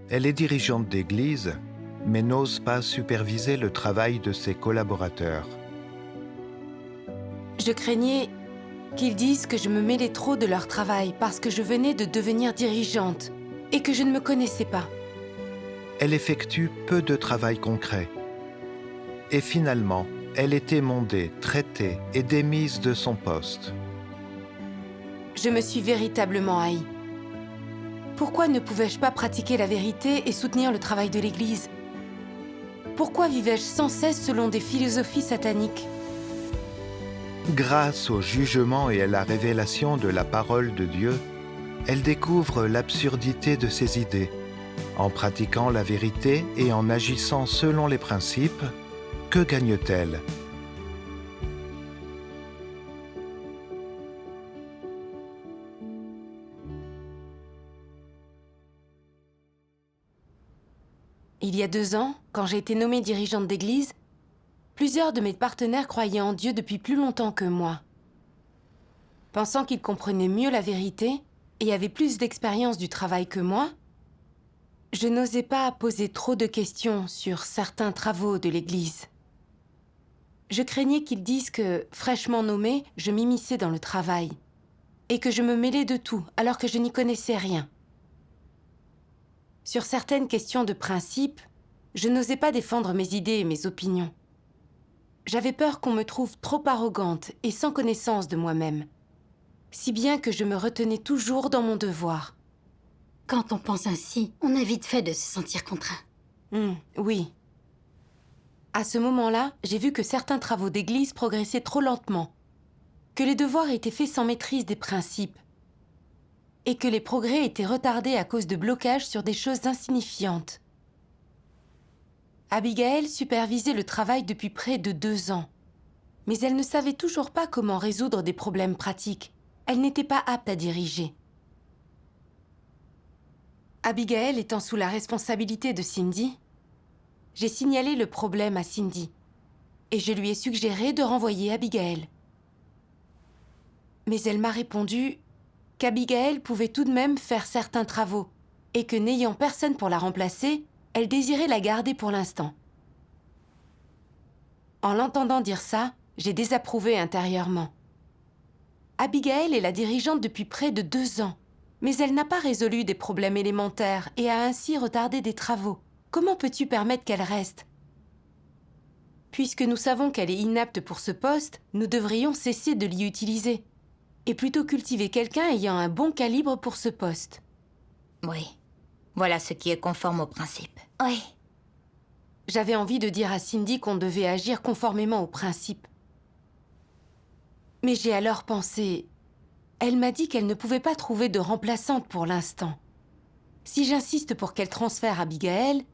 Elle est dirigeante d'église, mais n'ose pas superviser le travail de ses collaborateurs. Je craignais qu'ils disent que je me mêlais trop de leur travail parce que je venais de devenir dirigeante et que je ne me connaissais pas. Elle effectue peu de travail concret. Et finalement, elle est émondée, traitée et démise de son poste. Je me suis véritablement haïe. Pourquoi ne pouvais-je pas pratiquer la vérité et soutenir le travail de l'Église? Pourquoi vivais-je sans cesse selon des philosophies sataniques? Grâce au jugement et à la révélation de la parole de Dieu, elle découvre l'absurdité de ses idées. En pratiquant la vérité et en agissant selon les principes, que gagne-t-elle? Il y a 2 ans, quand j'ai été nommée dirigeante d'église, plusieurs de mes partenaires croyaient en Dieu depuis plus longtemps que moi. Pensant qu'ils comprenaient mieux la vérité et avaient plus d'expérience du travail que moi, je n'osais pas poser trop de questions sur certains travaux de l'église. Je craignais qu'ils disent que, fraîchement nommée, je m'immisçais dans le travail et que je me mêlais de tout alors que je n'y connaissais rien. Sur certaines questions de principe, je n'osais pas défendre mes idées et mes opinions. J'avais peur qu'on me trouve trop arrogante et sans connaissance de moi-même, si bien que je me retenais toujours dans mon devoir. Quand on pense ainsi, on a vite fait de se sentir contraint. Oui. À ce moment-là, j'ai vu que certains travaux d'église progressaient trop lentement, que les devoirs étaient faits sans maîtrise des principes, et que les progrès étaient retardés à cause de blocages sur des choses insignifiantes. Abigail supervisait le travail depuis près de 2 ans, mais elle ne savait toujours pas comment résoudre des problèmes pratiques. Elle n'était pas apte à diriger. Abigail étant sous la responsabilité de Cindy, j'ai signalé le problème à Cindy et je lui ai suggéré de renvoyer Abigail. Mais elle m'a répondu qu'Abigail pouvait tout de même faire certains travaux et que n'ayant personne pour la remplacer, elle désirait la garder pour l'instant. En l'entendant dire ça, j'ai désapprouvé intérieurement. Abigail est la dirigeante depuis près de 2 ans, mais elle n'a pas résolu des problèmes élémentaires et a ainsi retardé des travaux. Comment peux-tu permettre qu'elle reste? Puisque nous savons qu'elle est inapte pour ce poste, nous devrions cesser de l'y utiliser et plutôt cultiver quelqu'un ayant un bon calibre pour ce poste. Oui. Voilà ce qui est conforme au principe. Oui. J'avais envie de dire à Cindy qu'on devait agir conformément aux principes. Mais j'ai alors pensé... Elle m'a dit qu'elle ne pouvait pas trouver de remplaçante pour l'instant. Si j'insiste pour qu'elle transfère Abigail,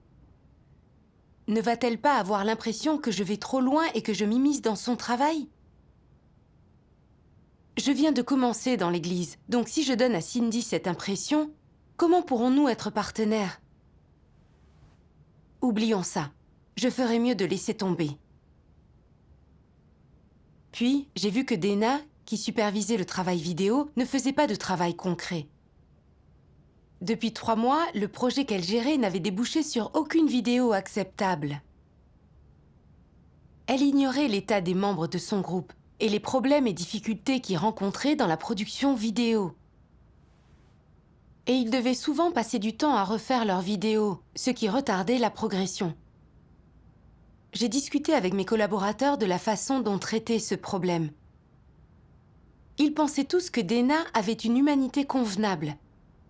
ne va-t-elle pas avoir l'impression que je vais trop loin et que je m'immisce dans son travail? Je viens de commencer dans l'église, donc si je donne à Cindy cette impression, comment pourrons-nous être partenaires? Oublions ça. Je ferais mieux de laisser tomber. Puis, j'ai vu que Dana, qui supervisait le travail vidéo, ne faisait pas de travail concret. Depuis 3 mois, le projet qu'elle gérait n'avait débouché sur aucune vidéo acceptable. Elle ignorait l'état des membres de son groupe et les problèmes et difficultés qu'ils rencontraient dans la production vidéo. Et ils devaient souvent passer du temps à refaire leurs vidéos, ce qui retardait la progression. J'ai discuté avec mes collaborateurs de la façon dont traiter ce problème. Ils pensaient tous que Dana avait une humanité convenable,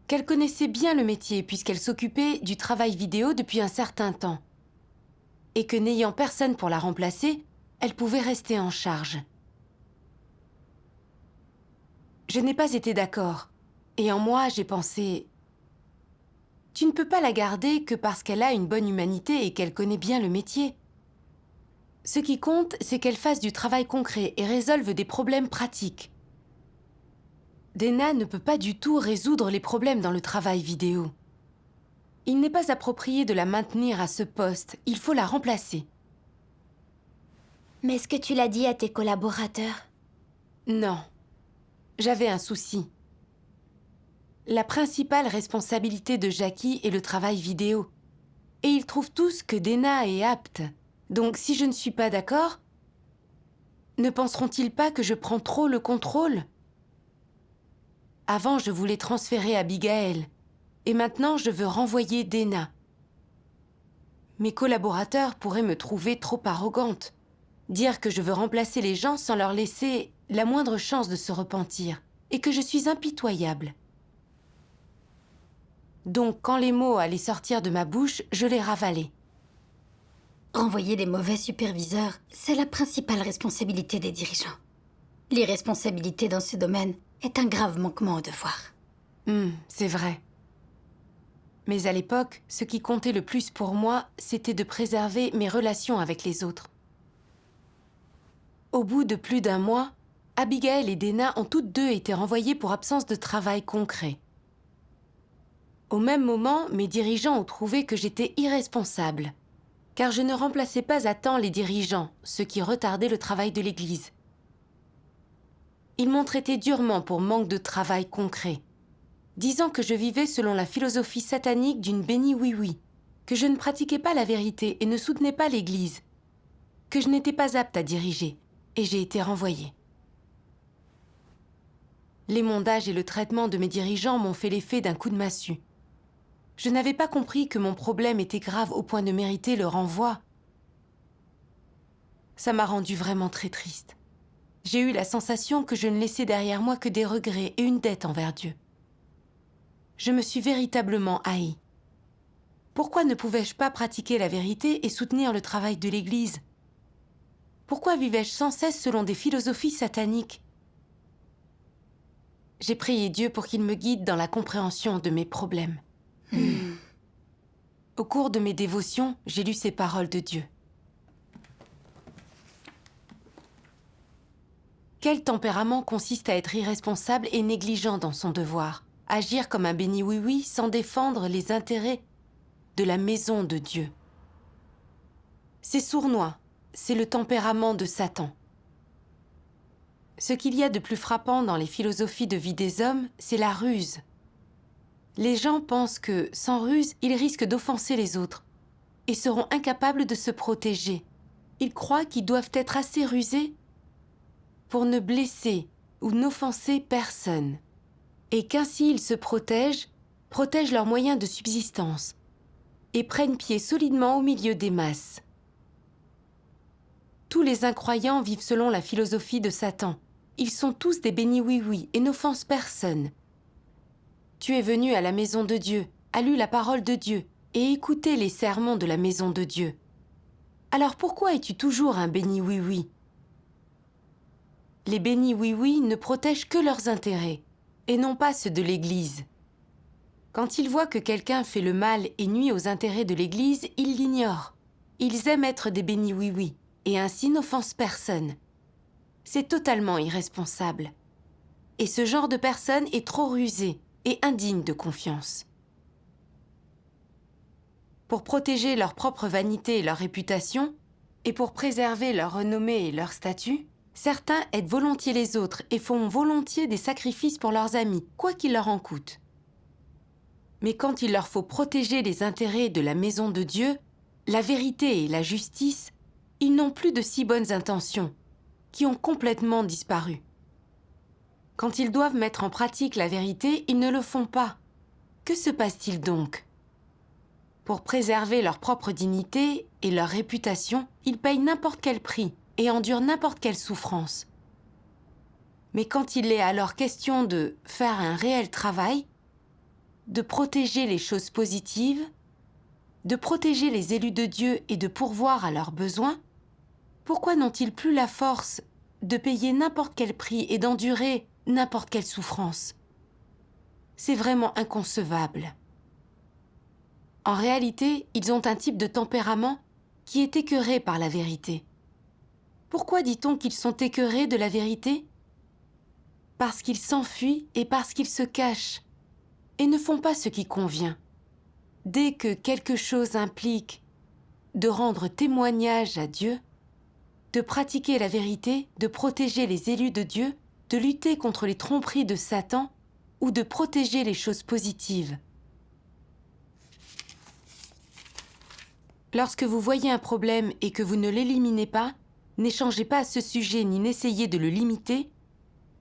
qu'elle connaissait bien le métier puisqu'elle s'occupait du travail vidéo depuis un certain temps, et que n'ayant personne pour la remplacer, elle pouvait rester en charge. Je n'ai pas été d'accord, et en moi j'ai pensé « Tu ne peux pas la garder que parce qu'elle a une bonne humanité et qu'elle connaît bien le métier. Ce qui compte, c'est qu'elle fasse du travail concret et résolve des problèmes pratiques. » Dana ne peut pas du tout résoudre les problèmes dans le travail vidéo. Il n'est pas approprié de la maintenir à ce poste, il faut la remplacer. Mais est-ce que tu l'as dit à tes collaborateurs? Non. J'avais un souci. La principale responsabilité de Jackie est le travail vidéo. Et ils trouvent tous que Dena est apte. Donc si je ne suis pas d'accord, ne penseront-ils pas que je prends trop le contrôle? Avant, je voulais transférer Abigail. Et maintenant, je veux renvoyer Dena. Mes collaborateurs pourraient me trouver trop arrogante. Dire que je veux remplacer les gens sans leur laisser la moindre chance de se repentir. Et que je suis impitoyable. Donc, quand les mots allaient sortir de ma bouche, je les ravalais. Renvoyer les mauvais superviseurs, c'est la principale responsabilité des dirigeants. L'irresponsabilité dans ce domaine est un grave manquement au devoir. C'est vrai. Mais à l'époque, ce qui comptait le plus pour moi, c'était de préserver mes relations avec les autres. Au bout de plus d'1 mois, Abigail et Dena ont toutes deux été renvoyées pour absence de travail concret. Au même moment, mes dirigeants ont trouvé que j'étais irresponsable, car je ne remplaçais pas à temps les dirigeants, ce qui retardait le travail de l'Église. Ils m'ont traité durement pour manque de travail concret, disant que je vivais selon la philosophie satanique d'une béni oui-oui, que je ne pratiquais pas la vérité et ne soutenais pas l'Église, que je n'étais pas apte à diriger, et j'ai été renvoyée. Les mondages et le traitement de mes dirigeants m'ont fait l'effet d'un coup de massue. Je n'avais pas compris que mon problème était grave au point de mériter le renvoi. Ça m'a rendue vraiment très triste. J'ai eu la sensation que je ne laissais derrière moi que des regrets et une dette envers Dieu. Je me suis véritablement haïe. Pourquoi ne pouvais-je pas pratiquer la vérité et soutenir le travail de l'Église? Pourquoi vivais-je sans cesse selon des philosophies sataniques? J'ai prié Dieu pour qu'il me guide dans la compréhension de mes problèmes. Au cours de mes dévotions, j'ai lu ces paroles de Dieu. Quel tempérament consiste à être irresponsable et négligent dans son devoir, agir comme un béni oui-oui sans défendre les intérêts de la maison de Dieu? C'est sournois, c'est le tempérament de Satan. Ce qu'il y a de plus frappant dans les philosophies de vie des hommes, c'est la ruse. Les gens pensent que, sans ruse, ils risquent d'offenser les autres et seront incapables de se protéger. Ils croient qu'ils doivent être assez rusés pour ne blesser ou n'offenser personne, et qu'ainsi ils se protègent leurs moyens de subsistance et prennent pied solidement au milieu des masses. Tous les incroyants vivent selon la philosophie de Satan. Ils sont tous des bénis oui-oui et n'offensent personne. Tu es venu à la maison de Dieu, as lu la parole de Dieu et écouté les sermons de la maison de Dieu. Alors pourquoi es-tu toujours un béni oui-oui? Les bénis oui-oui ne protègent que leurs intérêts et non pas ceux de l'Église. Quand ils voient que quelqu'un fait le mal et nuit aux intérêts de l'Église, ils l'ignorent. Ils aiment être des bénis oui-oui et ainsi n'offensent personne. C'est totalement irresponsable. Et ce genre de personne est trop rusé et indigne de confiance. Pour protéger leur propre vanité et leur réputation, et pour préserver leur renommée et leur statut, certains aident volontiers les autres et font volontiers des sacrifices pour leurs amis, quoi qu'il leur en coûte. Mais quand il leur faut protéger les intérêts de la maison de Dieu, la vérité et la justice, ils n'ont plus de si bonnes intentions, qui ont complètement disparu. Quand ils doivent mettre en pratique la vérité, ils ne le font pas. Que se passe-t-il donc? Pour préserver leur propre dignité et leur réputation, ils payent n'importe quel prix et endurent n'importe quelle souffrance. Mais quand il est alors question de faire un réel travail, de protéger les choses positives, de protéger les élus de Dieu et de pourvoir à leurs besoins, pourquoi n'ont-ils plus la force de payer n'importe quel prix et d'endurer n'importe quelle souffrance? C'est vraiment inconcevable. En réalité, ils ont un type de tempérament qui est écœuré par la vérité. Pourquoi dit-on qu'ils sont écœurés de la vérité? Parce qu'ils s'enfuient et parce qu'ils se cachent et ne font pas ce qui convient. Dès que quelque chose implique de rendre témoignage à Dieu, de pratiquer la vérité, de protéger les élus de Dieu, de lutter contre les tromperies de Satan ou de protéger les choses positives. Lorsque vous voyez un problème et que vous ne l'éliminez pas, n'échangez pas à ce sujet ni n'essayez de le limiter,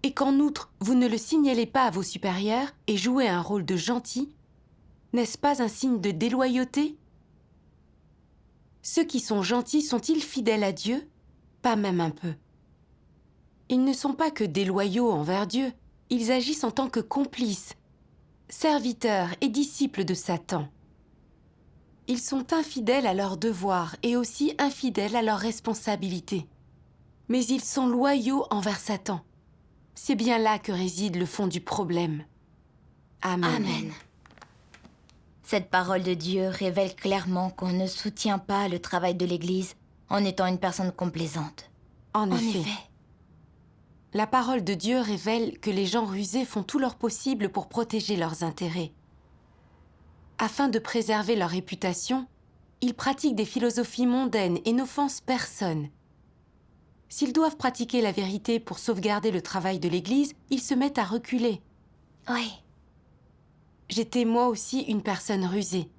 et qu'en outre, vous ne le signalez pas à vos supérieurs et jouez un rôle de gentil, n'est-ce pas un signe de déloyauté? Ceux qui sont gentils sont-ils fidèles à Dieu? Pas même un peu. Ils ne sont pas que déloyaux envers Dieu, ils agissent en tant que complices, serviteurs et disciples de Satan. Ils sont infidèles à leurs devoirs et aussi infidèles à leurs responsabilités. Mais ils sont loyaux envers Satan. C'est bien là que réside le fond du problème. Amen. Amen. Cette parole de Dieu révèle clairement qu'on ne soutient pas le travail de l'Église en étant une personne complaisante. En En effet. effet. La parole de Dieu révèle que les gens rusés font tout leur possible pour protéger leurs intérêts. Afin de préserver leur réputation, ils pratiquent des philosophies mondaines et n'offensent personne. S'ils doivent pratiquer la vérité pour sauvegarder le travail de l'Église, ils se mettent à reculer. Oui. J'étais moi aussi une personne rusée.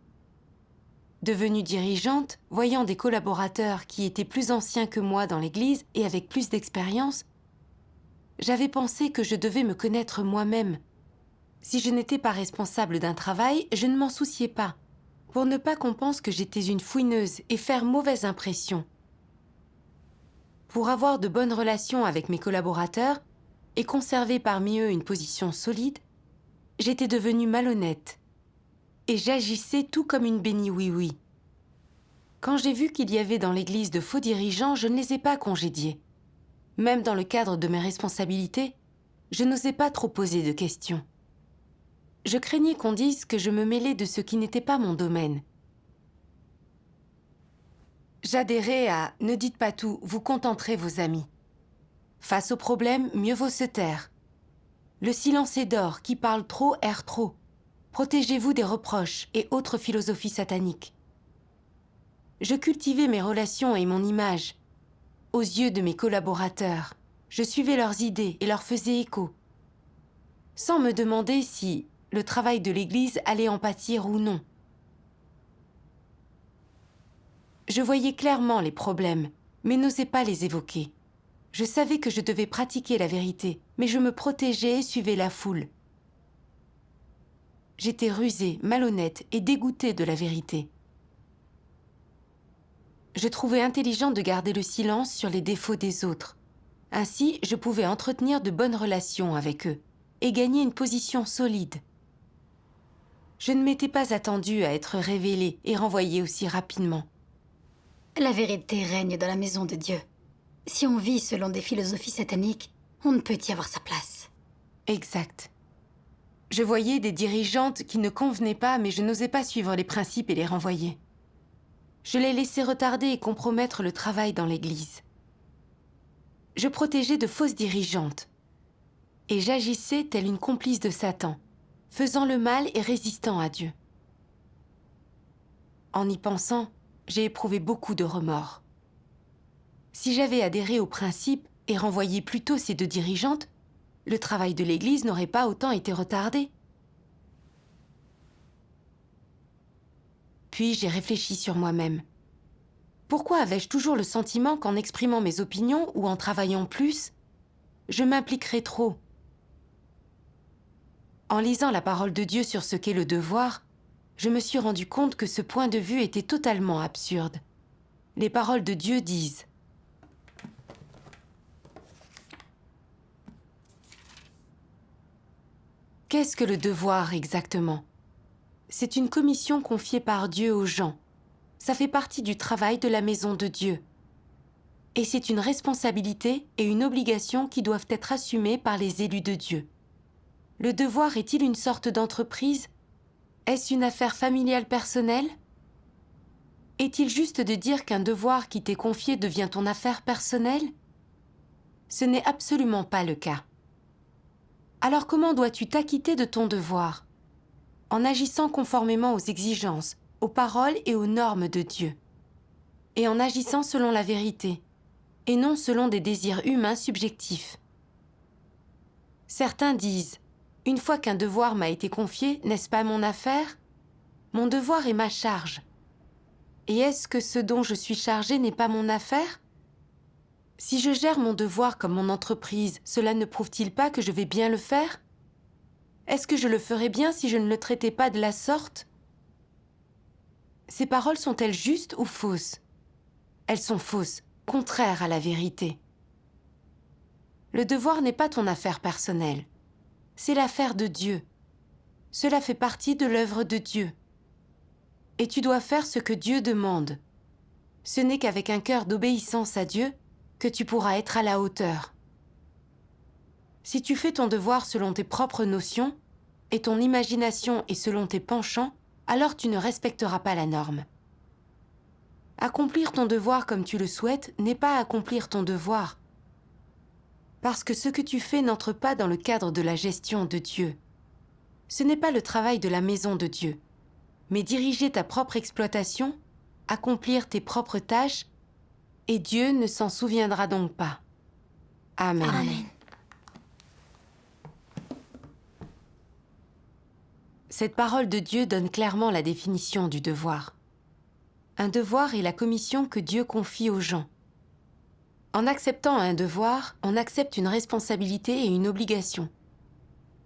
Devenue dirigeante, voyant des collaborateurs qui étaient plus anciens que moi dans l'Église et avec plus d'expérience, j'avais pensé que je devais me connaître moi-même. Si je n'étais pas responsable d'un travail, je ne m'en souciais pas, pour ne pas qu'on pense que j'étais une fouineuse et faire mauvaise impression. Pour avoir de bonnes relations avec mes collaborateurs et conserver parmi eux une position solide, j'étais devenue malhonnête et j'agissais tout comme une bénie oui-oui. Quand j'ai vu qu'il y avait dans l'Église de faux dirigeants, je ne les ai pas congédiés. Même dans le cadre de mes responsabilités, je n'osais pas trop poser de questions. Je craignais qu'on dise que je me mêlais de ce qui n'était pas mon domaine. J'adhérais à « ne dites pas tout, vous contenterez vos amis ». Face au problème, mieux vaut se taire. Le silence est d'or, qui parle trop erre trop. Protégez-vous des reproches et autres philosophies sataniques. Je cultivais mes relations et mon image. Aux yeux de mes collaborateurs, je suivais leurs idées et leur faisais écho, sans me demander si le travail de l'Église allait en pâtir ou non. Je voyais clairement les problèmes, mais n'osais pas les évoquer. Je savais que je devais pratiquer la vérité, mais je me protégeais et suivais la foule. J'étais rusée, malhonnête et dégoûtée de la vérité. Je trouvais intelligent de garder le silence sur les défauts des autres. Ainsi, je pouvais entretenir de bonnes relations avec eux et gagner une position solide. Je ne m'étais pas attendue à être révélée et renvoyée aussi rapidement. La vérité règne dans la maison de Dieu. Si on vit selon des philosophies sataniques, on ne peut y avoir sa place. Exact. Je voyais des dirigeantes qui ne convenaient pas, mais je n'osais pas suivre les principes et les renvoyer. Je les laissais retarder et compromettre le travail dans l'Église. Je protégeais de fausses dirigeantes. Et j'agissais telle une complice de Satan, faisant le mal et résistant à Dieu. En y pensant, j'ai éprouvé beaucoup de remords. Si j'avais adhéré aux principes et renvoyé plus tôt ces deux dirigeantes, le travail de l'Église n'aurait pas autant été retardé. Puis j'ai réfléchi sur moi-même. Pourquoi avais-je toujours le sentiment qu'en exprimant mes opinions ou en travaillant plus, je m'impliquerais trop? En lisant la parole de Dieu sur ce qu'est le devoir, je me suis rendu compte que ce point de vue était totalement absurde. Les paroles de Dieu disent: Qu'est-ce que le devoir exactement? C'est une commission confiée par Dieu aux gens. Ça fait partie du travail de la maison de Dieu. Et c'est une responsabilité et une obligation qui doivent être assumées par les élus de Dieu. Le devoir est-il une sorte d'entreprise? Est-ce une affaire familiale personnelle? Est-il juste de dire qu'un devoir qui t'est confié devient ton affaire personnelle? Ce n'est absolument pas le cas. Alors comment dois-tu t'acquitter de ton devoir? En agissant conformément aux exigences, aux paroles et aux normes de Dieu. Et en agissant selon la vérité, et non selon des désirs humains subjectifs. Certains disent: Une fois qu'un devoir m'a été confié, n'est-ce pas mon affaire? Mon devoir est ma charge. Et est-ce que ce dont je suis chargée n'est pas mon affaire? Si je gère mon devoir comme mon entreprise, cela ne prouve-t-il pas que je vais bien le faire? Est-ce que je le ferais bien si je ne le traitais pas de la sorte? Ces paroles sont-elles justes ou fausses? Elles sont fausses, contraires à la vérité. Le devoir n'est pas ton affaire personnelle. C'est l'affaire de Dieu. Cela fait partie de l'œuvre de Dieu. Et tu dois faire ce que Dieu demande. Ce n'est qu'avec un cœur d'obéissance à Dieu que tu pourras être à la hauteur. Si tu fais ton devoir selon tes propres notions, et ton imagination est selon tes penchants, alors tu ne respecteras pas la norme. Accomplir ton devoir comme tu le souhaites n'est pas accomplir ton devoir, parce que ce que tu fais n'entre pas dans le cadre de la gestion de Dieu. Ce n'est pas le travail de la maison de Dieu, mais diriger ta propre exploitation, accomplir tes propres tâches, et Dieu ne s'en souviendra donc pas. Amen. Amen. Cette parole de Dieu donne clairement la définition du devoir. Un devoir est la commission que Dieu confie aux gens. En acceptant un devoir, on accepte une responsabilité et une obligation.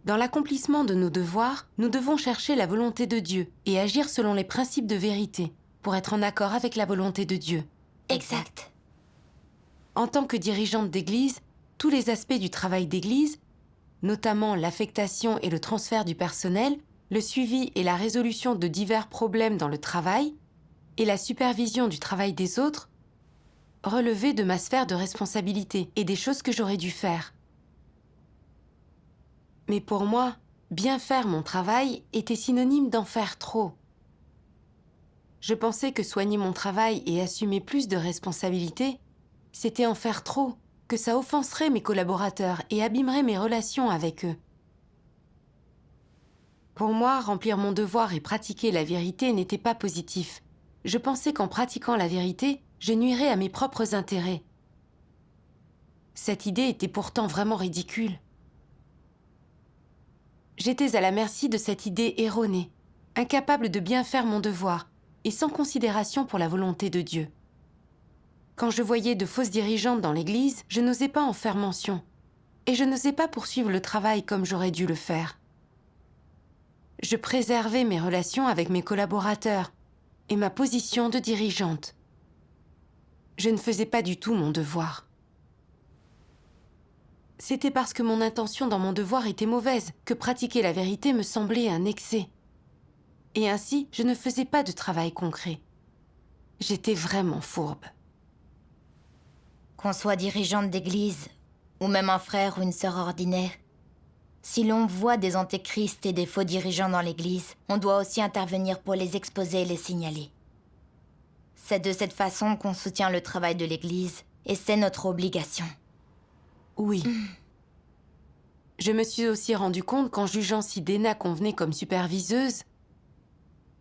Dans l'accomplissement de nos devoirs, nous devons chercher la volonté de Dieu et agir selon les principes de vérité pour être en accord avec la volonté de Dieu. Exact. En tant que dirigeante d'Église, tous les aspects du travail d'Église, notamment l'affectation et le transfert du personnel, le suivi et la résolution de divers problèmes dans le travail, et la supervision du travail des autres, relevaient de ma sphère de responsabilité et des choses que j'aurais dû faire. Mais pour moi, bien faire mon travail était synonyme d'en faire trop. Je pensais que soigner mon travail et assumer plus de responsabilités, c'était en faire trop, que ça offenserait mes collaborateurs et abîmerait mes relations avec eux. Pour moi, remplir mon devoir et pratiquer la vérité n'était pas positif. Je pensais qu'en pratiquant la vérité, je nuirais à mes propres intérêts. Cette idée était pourtant vraiment ridicule. J'étais à la merci de cette idée erronée, incapable de bien faire mon devoir et sans considération pour la volonté de Dieu. Quand je voyais de fausses dirigeantes dans l'Église, je n'osais pas en faire mention, et je n'osais pas poursuivre le travail comme j'aurais dû le faire. Je préservais mes relations avec mes collaborateurs et ma position de dirigeante. Je ne faisais pas du tout mon devoir. C'était parce que mon intention dans mon devoir était mauvaise que pratiquer la vérité me semblait un excès. Et ainsi, je ne faisais pas de travail concret. J'étais vraiment fourbe. Qu'on soit dirigeante d'église, ou même un frère ou une sœur ordinaire, si l'on voit des antéchrists et des faux dirigeants dans l'église, on doit aussi intervenir pour les exposer et les signaler. C'est de cette façon qu'on soutient le travail de l'église, et c'est notre obligation. Oui. Je me suis aussi rendu compte qu'en jugeant si Dena convenait comme superviseuse,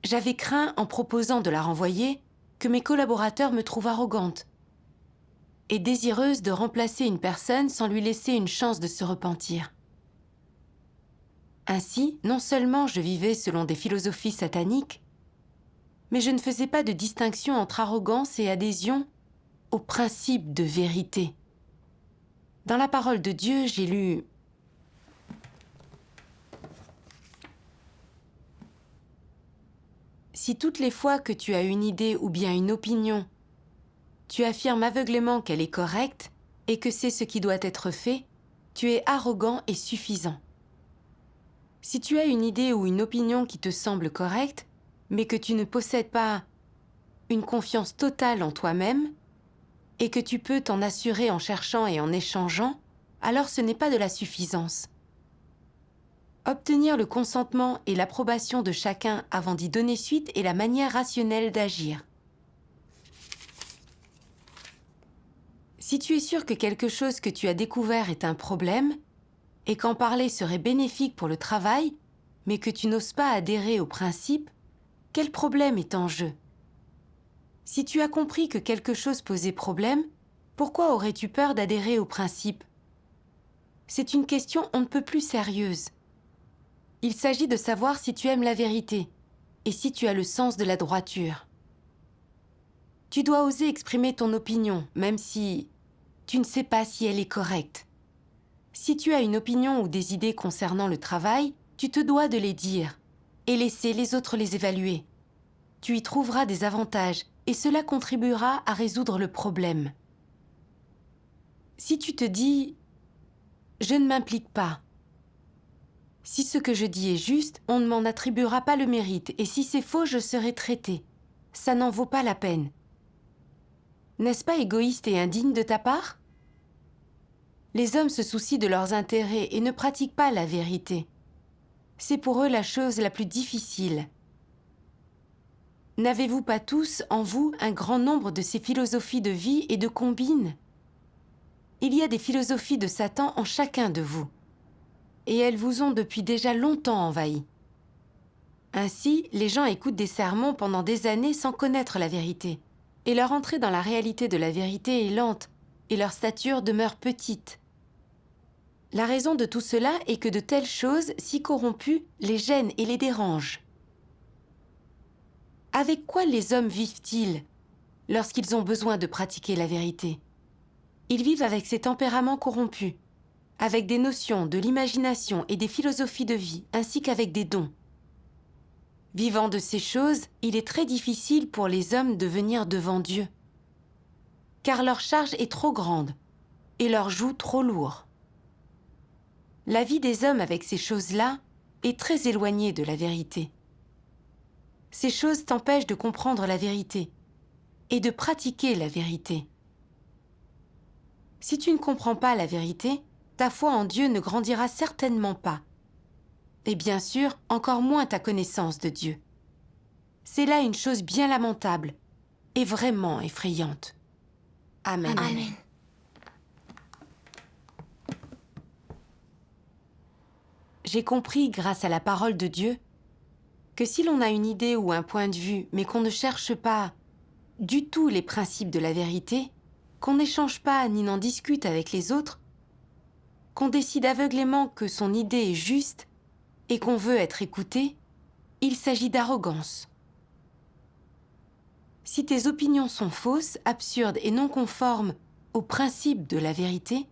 j'avais craint, en proposant de la renvoyer, que mes collaborateurs me trouvent arrogante et désireuse de remplacer une personne sans lui laisser une chance de se repentir. Ainsi, non seulement je vivais selon des philosophies sataniques, mais je ne faisais pas de distinction entre arrogance et adhésion au principe de vérité. Dans la parole de Dieu, j'ai lu « Si toutes les fois que tu as une idée ou bien une opinion, tu affirmes aveuglément qu'elle est correcte et que c'est ce qui doit être fait, tu es arrogant et suffisant. Si tu as une idée ou une opinion qui te semble correcte, mais que tu ne possèdes pas une confiance totale en toi-même, et que tu peux t'en assurer en cherchant et en échangeant, alors ce n'est pas de la suffisance. Obtenir le consentement et l'approbation de chacun avant d'y donner suite est la manière rationnelle d'agir. Si tu es sûr que quelque chose que tu as découvert est un problème, et qu'en parler serait bénéfique pour le travail, mais que tu n'oses pas adhérer au principe, quel problème est en jeu? Si tu as compris que quelque chose posait problème, pourquoi aurais-tu peur d'adhérer au principe? C'est une question on ne peut plus sérieuse. Il s'agit de savoir si tu aimes la vérité et si tu as le sens de la droiture. Tu dois oser exprimer ton opinion, même si tu ne sais pas si elle est correcte. Si tu as une opinion ou des idées concernant le travail, tu te dois de les dire et laisser les autres les évaluer. Tu y trouveras des avantages et cela contribuera à résoudre le problème. Si tu te dis « je ne m'implique pas », si ce que je dis est juste, on ne m'en attribuera pas le mérite et si c'est faux, je serai traité. Ça n'en vaut pas la peine. N'est-ce pas égoïste et indigne de ta part ? Les hommes se soucient de leurs intérêts et ne pratiquent pas la vérité. C'est pour eux la chose la plus difficile. N'avez-vous pas tous en vous un grand nombre de ces philosophies de vie et de combines ? Il y a des philosophies de Satan en chacun de vous. Et elles vous ont depuis déjà longtemps envahi. Ainsi, les gens écoutent des sermons pendant des années sans connaître la vérité. Et leur entrée dans la réalité de la vérité est lente, et leur stature demeure petite. La raison de tout cela est que de telles choses, si corrompues, les gênent et les dérangent. Avec quoi les hommes vivent-ils lorsqu'ils ont besoin de pratiquer la vérité ? Ils vivent avec ces tempéraments corrompus, avec des notions de l'imagination et des philosophies de vie, ainsi qu'avec des dons. Vivant de ces choses, il est très difficile pour les hommes de venir devant Dieu, car leur charge est trop grande et leur joug trop lourd. La vie des hommes avec ces choses-là est très éloignée de la vérité. Ces choses t'empêchent de comprendre la vérité et de pratiquer la vérité. Si tu ne comprends pas la vérité, ta foi en Dieu ne grandira certainement pas. Et bien sûr, encore moins ta connaissance de Dieu. C'est là une chose bien lamentable et vraiment effrayante. Amen. Amen. J'ai compris, grâce à la parole de Dieu, que si l'on a une idée ou un point de vue, mais qu'on ne cherche pas du tout les principes de la vérité, qu'on n'échange pas ni n'en discute avec les autres, qu'on décide aveuglément que son idée est juste et qu'on veut être écouté, il s'agit d'arrogance. Si tes opinions sont fausses, absurdes et non conformes aux principes de la vérité,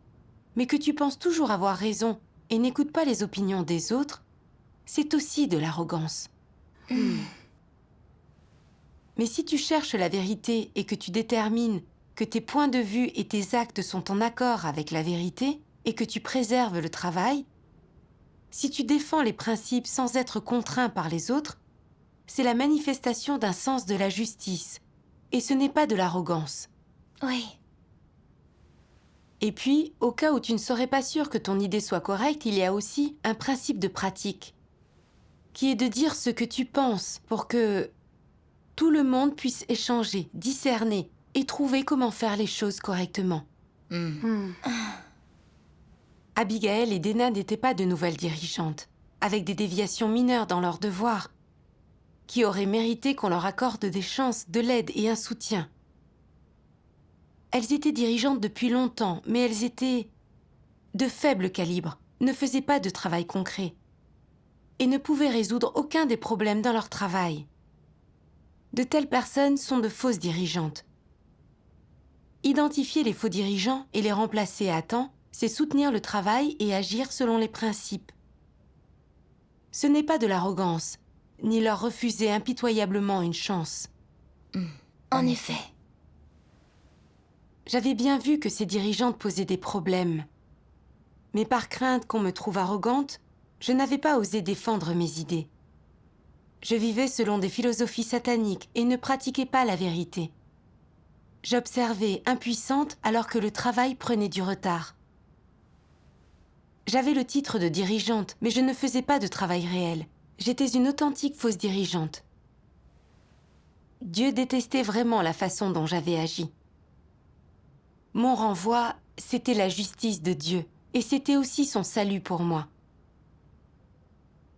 mais que tu penses toujours avoir raison et n'écoutes pas les opinions des autres, c'est aussi de l'arrogance. Mais si tu cherches la vérité et que tu détermines que tes points de vue et tes actes sont en accord avec la vérité et que tu préserves le travail, si tu défends les principes sans être contraint par les autres, c'est la manifestation d'un sens de la justice, et ce n'est pas de l'arrogance. Oui. Et puis, au cas où tu ne serais pas sûr que ton idée soit correcte, il y a aussi un principe de pratique, qui est de dire ce que tu penses pour que tout le monde puisse échanger, discerner et trouver comment faire les choses correctement. Abigail et Déna n'étaient pas de nouvelles dirigeantes, avec des déviations mineures dans leurs devoirs, qui auraient mérité qu'on leur accorde des chances, de l'aide et un soutien. Elles étaient dirigeantes depuis longtemps, mais elles étaient de faible calibre, ne faisaient pas de travail concret, et ne pouvaient résoudre aucun des problèmes dans leur travail. De telles personnes sont de fausses dirigeantes. Identifier les faux dirigeants et les remplacer à temps, c'est soutenir le travail et agir selon les principes. Ce n'est pas de l'arrogance, ni leur refuser impitoyablement une chance. En effet. J'avais bien vu que ces dirigeantes posaient des problèmes. Mais par crainte qu'on me trouve arrogante, je n'avais pas osé défendre mes idées. Je vivais selon des philosophies sataniques et ne pratiquais pas la vérité. J'observais impuissante alors que le travail prenait du retard. J'avais le titre de dirigeante, mais je ne faisais pas de travail réel. J'étais une authentique fausse dirigeante. Dieu détestait vraiment la façon dont j'avais agi. Mon renvoi, c'était la justice de Dieu, et c'était aussi son salut pour moi.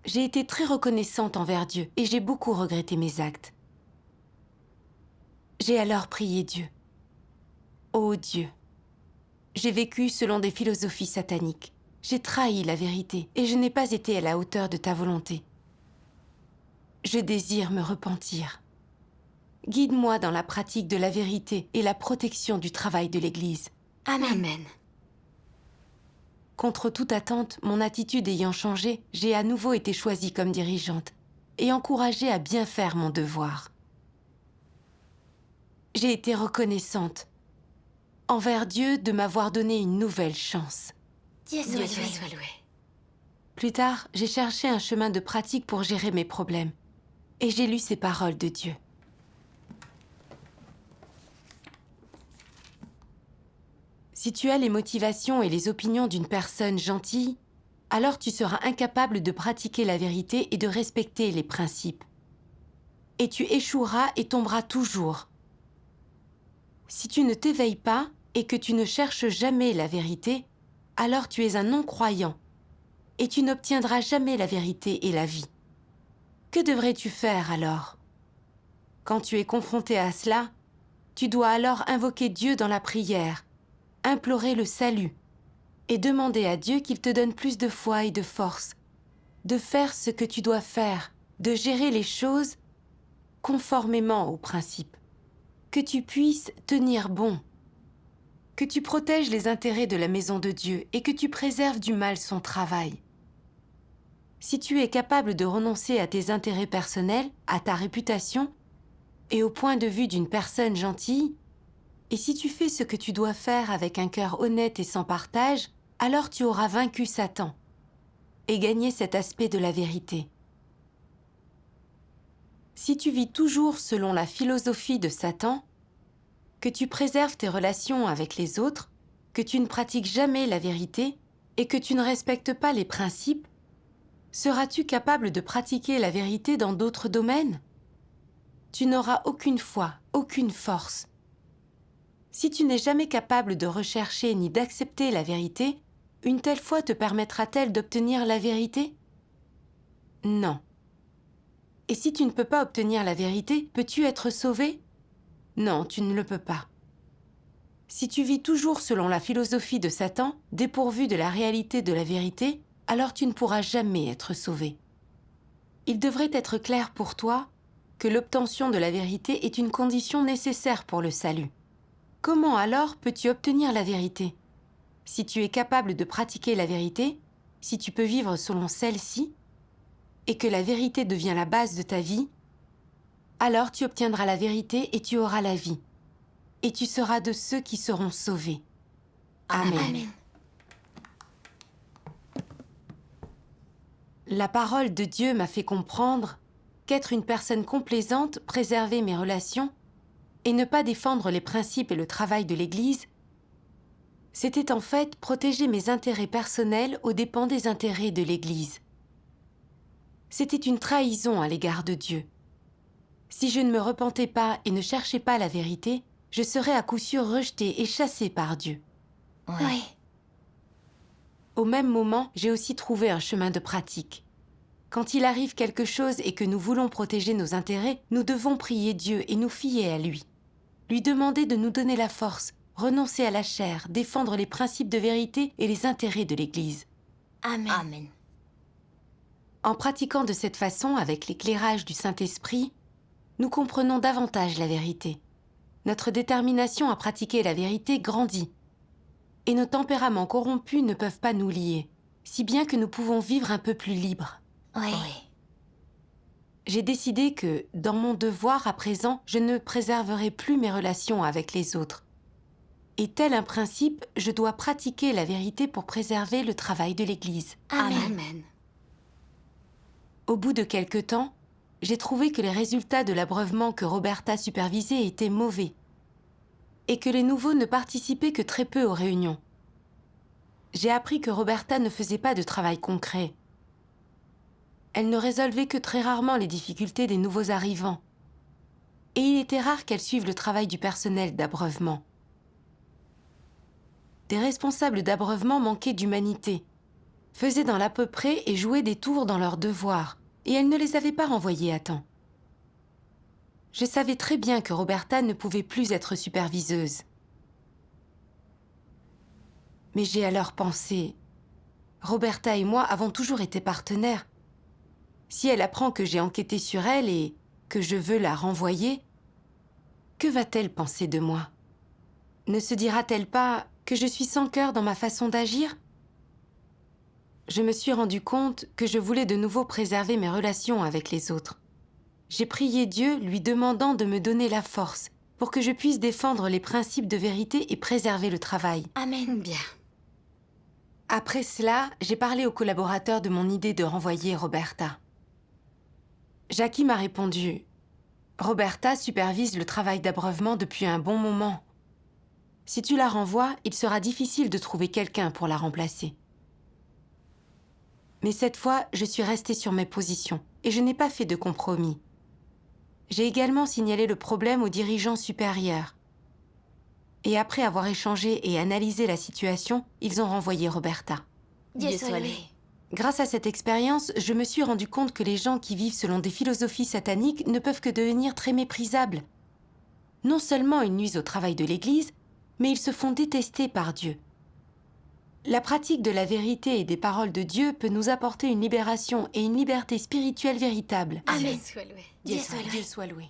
J'ai été très reconnaissante envers Dieu, et j'ai beaucoup regretté mes actes. J'ai alors prié Dieu. Ô Dieu, j'ai vécu selon des philosophies sataniques. j'ai trahi la vérité et je n'ai pas été à la hauteur de ta volonté. Je désire me repentir. Guide-moi dans la pratique de la vérité et la protection du travail de l'Église. Amen. Amen. Contre toute attente, mon attitude ayant changé, j'ai à nouveau été choisie comme dirigeante et encouragée à bien faire mon devoir. J'ai été reconnaissante envers Dieu de m'avoir donné une nouvelle chance. Dieu soit loué. Plus tard, j'ai cherché un chemin de pratique pour gérer mes problèmes et j'ai lu ces paroles de Dieu. Si tu as les motivations et les opinions d'une personne gentille, alors tu seras incapable de pratiquer la vérité et de respecter les principes. Et tu échoueras et tomberas toujours. Si tu ne t'éveilles pas et que tu ne cherches jamais la vérité, alors tu es un non-croyant et tu n'obtiendras jamais la vérité et la vie. Que devrais-tu faire alors? Quand tu es confronté à cela, tu dois alors invoquer Dieu dans la prière, implorer le salut et demander à Dieu qu'il te donne plus de foi et de force, de faire ce que tu dois faire, de gérer les choses conformément aux principes, que tu puisses tenir bon, que tu protèges les intérêts de la maison de Dieu et que tu préserves du mal son travail. Si tu es capable de renoncer à tes intérêts personnels, à ta réputation et au point de vue d'une personne gentille, et si tu fais ce que tu dois faire avec un cœur honnête et sans partage, alors tu auras vaincu Satan et gagné cet aspect de la vérité. Si tu vis toujours selon la philosophie de Satan, que tu préserves tes relations avec les autres, que tu ne pratiques jamais la vérité et que tu ne respectes pas les principes, seras-tu capable de pratiquer la vérité dans d'autres domaines? Tu n'auras aucune foi, aucune force. Si tu n'es jamais capable de rechercher ni d'accepter la vérité, une telle foi te permettra-t-elle d'obtenir la vérité? Non. Et si tu ne peux pas obtenir la vérité, peux-tu être sauvé? Non, tu ne le peux pas. Si tu vis toujours selon la philosophie de Satan, dépourvu de la réalité de la vérité, alors tu ne pourras jamais être sauvé. Il devrait être clair pour toi que l'obtention de la vérité est une condition nécessaire pour le salut. Comment alors peux-tu obtenir la vérité? Si tu es capable de pratiquer la vérité, si tu peux vivre selon celle-ci, et que la vérité devient la base de ta vie, alors tu obtiendras la vérité et tu auras la vie. Et tu seras de ceux qui seront sauvés. Amen. Amen. La parole de Dieu m'a fait comprendre qu'être une personne complaisante, préserver mes relations et ne pas défendre les principes et le travail de l'Église, c'était en fait protéger mes intérêts personnels aux dépens des intérêts de l'Église. C'était une trahison à l'égard de Dieu. Si je ne me repentais pas et ne cherchais pas la vérité, je serais à coup sûr rejetée et chassée par Dieu. Oui. Au même moment, j'ai aussi trouvé un chemin de pratique. Quand il arrive quelque chose et que nous voulons protéger nos intérêts, nous devons prier Dieu et nous fier à lui. Lui demander de nous donner la force, renoncer à la chair, défendre les principes de vérité et les intérêts de l'Église. Amen. Amen. En pratiquant de cette façon avec l'éclairage du Saint-Esprit, nous comprenons davantage la vérité. Notre détermination à pratiquer la vérité grandit. Et nos tempéraments corrompus ne peuvent pas nous lier, si bien que nous pouvons vivre un peu plus libres. Oui. J'ai décidé que, dans mon devoir à présent, je ne préserverai plus mes relations avec les autres. Et tel un principe, je dois pratiquer la vérité pour préserver le travail de l'Église. Amen. Au bout de quelque temps, j'ai trouvé que les résultats de l'abreuvement que Roberta supervisait étaient mauvais et que les nouveaux ne participaient que très peu aux réunions. J'ai appris que Roberta ne faisait pas de travail concret. Elle ne résolvait que très rarement les difficultés des nouveaux arrivants. Et il était rare qu'elle suive le travail du personnel d'abreuvement. Des responsables d'abreuvement manquaient d'humanité, faisaient dans l'à peu près et jouaient des tours dans leurs devoirs, et elle ne les avait pas renvoyés à temps. Je savais très bien que Roberta ne pouvait plus être superviseuse. Mais j'ai alors pensé, Roberta et moi avons toujours été partenaires. Si elle apprend que j'ai enquêté sur elle et que je veux la renvoyer, que va-t-elle penser de moi? Ne se dira-t-elle pas que je suis sans cœur dans ma façon d'agir? Je me suis rendu compte que je voulais de nouveau préserver mes relations avec les autres. J'ai prié Dieu lui demandant de me donner la force pour que je puisse défendre les principes de vérité et préserver le travail. Amen. Bien. Après cela, j'ai parlé aux collaborateurs de mon idée de renvoyer Roberta. Jackie m'a répondu « Roberta supervise le travail d'abreuvement depuis un bon moment. Si tu la renvoies, il sera difficile de trouver quelqu'un pour la remplacer. » Mais cette fois, je suis restée sur mes positions et je n'ai pas fait de compromis. J'ai également signalé le problème aux dirigeants supérieurs. Et après avoir échangé et analysé la situation, ils ont renvoyé Roberta. Dieu soit loué. Grâce à cette expérience, je me suis rendu compte que les gens qui vivent selon des philosophies sataniques ne peuvent que devenir très méprisables. Non seulement ils nuisent au travail de l'Église, mais ils se font détester par Dieu. La pratique de la vérité et des paroles de Dieu peut nous apporter une libération et une liberté spirituelle véritable. Amen. Dieu soit loué. Dieu soit loué. Dieu soit loué.